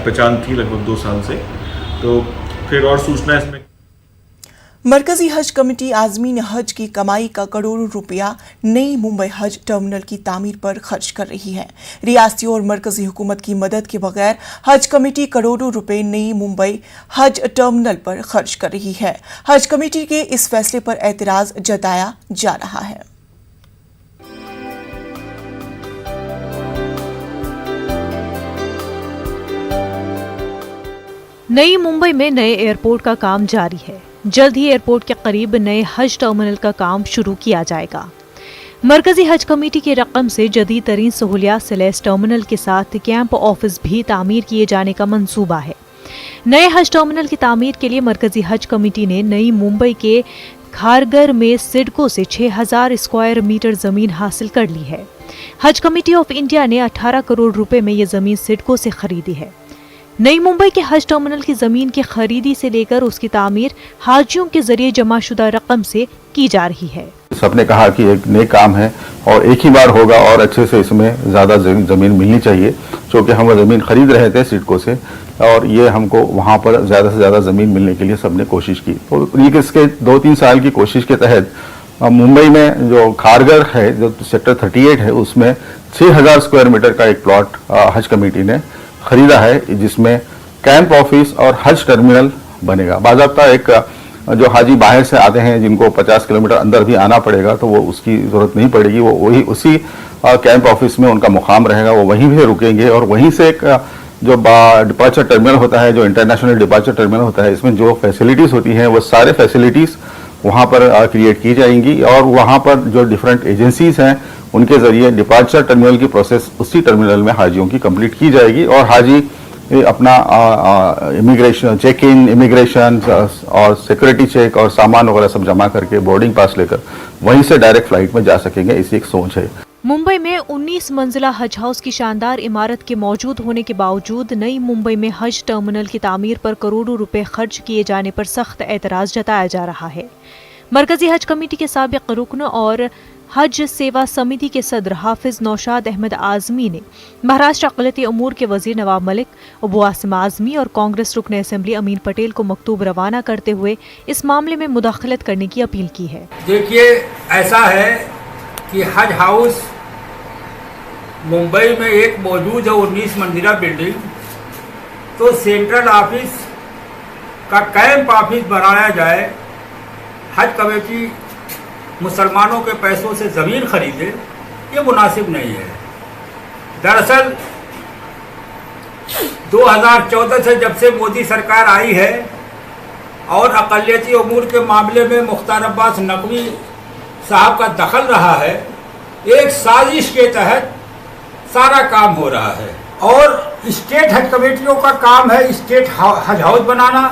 पहचान थी लगभग 2 साल से। तो फिर और सूचना इसमें मरकजी हज कमेटी आज़मीन हज की कमाई का करोड़ों रुपया नई मुंबई हज टर्मिनल की तामीर पर खर्च कर रही है। रियासती और मरकजी हुकूमत की मदद के बगैर हज कमेटी करोड़ों रुपए नई मुंबई हज टर्मिनल पर खर्च कर रही है। हज कमेटी के इस फैसले पर एतराज जताया जा रहा है। नई मुंबई में नए एयरपोर्ट का काम जारी है। जल्द ही एयरपोर्ट के करीब नए हज टर्मिनल का काम शुरू किया जाएगा। मरकजी हज कमेटी की रकम से जदीद तरीन सहूलियात से लैस टर्मिनल के साथ कैंप ऑफिस भी तामीर किए जाने का मंसूबा है। नए हज टर्मिनल की तामीर के लिए मरकजी हज कमेटी ने नई मुंबई के खारगर में सिडको से 6000 स्क्वायर मीटर जमीन हासिल कर ली है। हज कमेटी ऑफ इंडिया ने 18 करोड़ रुपए में ये जमीन सिडको से खरीदी है। नई मुंबई के हज टर्मिनल की जमीन की खरीदी से लेकर उसकी तामीर हाजियों के जरिए जमाशुदा रकम से की जा रही है। सबने कहा कि एक नए काम है और एक ही बार होगा और अच्छे से इसमें ज्यादा जमीन मिलनी चाहिए, क्योंकि हम जमीन खरीद रहे थे सिडको से और ये हमको वहां पर ज्यादा से ज्यादा जमीन मिलने के लिए सबने कोशिश की। तो इसके 2-3 साल की कोशिश के तहत मुंबई में जो खारगर है, जो सेक्टर 38 है, उसमें 6000 स्क्वायर मीटर का एक प्लॉट हज कमेटी ने खरीदा है, जिसमें कैंप ऑफिस और हज टर्मिनल बनेगा। बाज़ाब्ता एक जो हाजी बाहर से आते हैं जिनको 50 किलोमीटर अंदर भी आना पड़ेगा, तो वो उसकी जरूरत नहीं पड़ेगी। वो वही उसी कैंप ऑफिस में उनका मुकाम रहेगा, वो वहीं भी रुकेंगे और वहीं से एक जो डिपार्चर टर्मिनल होता है, जो इंटरनेशनल डिपार्चर टर्मिनल होता है, इसमें जो फैसिलिटीज होती हैं वो सारे फैसिलिटीज वहाँ पर क्रिएट की जाएंगी और वहाँ पर जो डिफरेंट एजेंसीज हैं उनके जरिए डिपार्चर टर्मिनल की प्रोसेस उसी टर्मिनल में हाजियों की कंप्लीट की जाएगी और हाजी अपना इमिग्रेशन चेक इन, इमिग्रेशन और सिक्योरिटी चेक और सामान वगैरह सब जमा करके बोर्डिंग पास लेकर वहीं से डायरेक्ट फ्लाइट में जा सकेंगे। इसी एक सोच है। मुंबई में 19 मंजिला हज हाउस की शानदार इमारत के मौजूद होने के बावजूद नई मुंबई में हज टर्मिनल की तामीर पर करोड़ों रुपए खर्च किए जाने पर सख्त एतराज जताया जा रहा है। मरकजी हज कमेटी के साबिक रुकन और हज सेवा समिति के सदर हाफिज नौशाद अहमद आजमी ने महाराष्ट्र अक़लियती उमूर के वजीर नवाब मलिक, अबू आसिम आजमी और कांग्रेस रुकन असेंबली अमीन पटेल को मकतूब रवाना करते हुए इस मामले में मुदाखलत करने की अपील की है। देखिए, ऐसा है कि हज हाउस मुंबई में एक मौजूद है 19 मंजिला बिल्डिंग, तो सेंट्रल ऑफिस का कैंप ऑफिस बनाया जाए, हज कमेटी मुसलमानों के पैसों से ज़मीन खरीदे, ये मुनासिब नहीं है। दरअसल 2014 से जब से मोदी सरकार आई है और अक़लियती उमूर के मामले में मुख्तार अब्बास नकवी साहब का दखल रहा है, एक साजिश के तहत सारा काम हो रहा है और स्टेट हज कमेटियों का काम है स्टेट हज हाउस बनाना।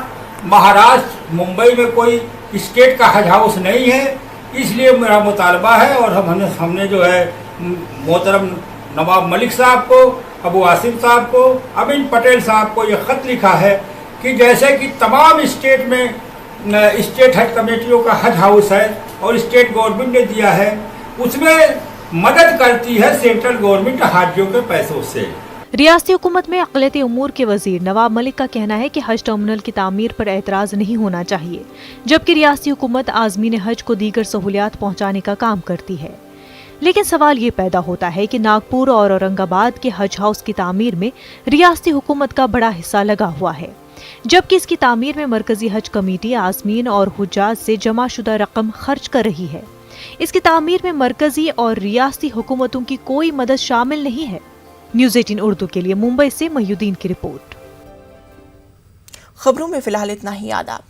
महाराष्ट्र मुंबई में कोई स्टेट का हज हाउस नहीं है, इसलिए मेरा मुतालबा है और हमने जो है मोहतरम नवाब मलिक साहब को, अबू आसिम साहब को, अमीन पटेल साहब को ये ख़त लिखा है कि जैसे कि तमाम स्टेट में स्टेट हज कमेटियों का हज हाउस है और स्टेट गवर्नमेंट ने दिया है, उसमें मदद करती है सेंट्रल गवर्नमेंट हाजियों के पैसों से। रियासती हुकूमत में अक़लियती उमूर के वजीर नवाब मलिक का कहना है कि हज टर्मिनल की तामीर पर एतराज नहीं होना चाहिए, जबकि रियासती हुकूमत आज़मीन हज को दीगर सहूलियात पहुँचाने का काम करती है। लेकिन सवाल ये पैदा होता है कि नागपुर और औरंगाबाद के हज हाउस की तामीर में रियासती हुकूमत का बड़ा हिस्सा लगा हुआ है, जबकि इसकी तामीर में मरकजी हज कमेटी आज़मीन और हुज्जाज से जमाशुदा रकम खर्च कर रही है। इसकी तामीर में मरकजी और रियासती हुकूमतों की कोई मदद शामिल नहीं है। न्यूज़ 18 उर्दू के लिए मुंबई से मयूद्दीन की रिपोर्ट। खबरों में फिलहाल इतना ही। आदाब।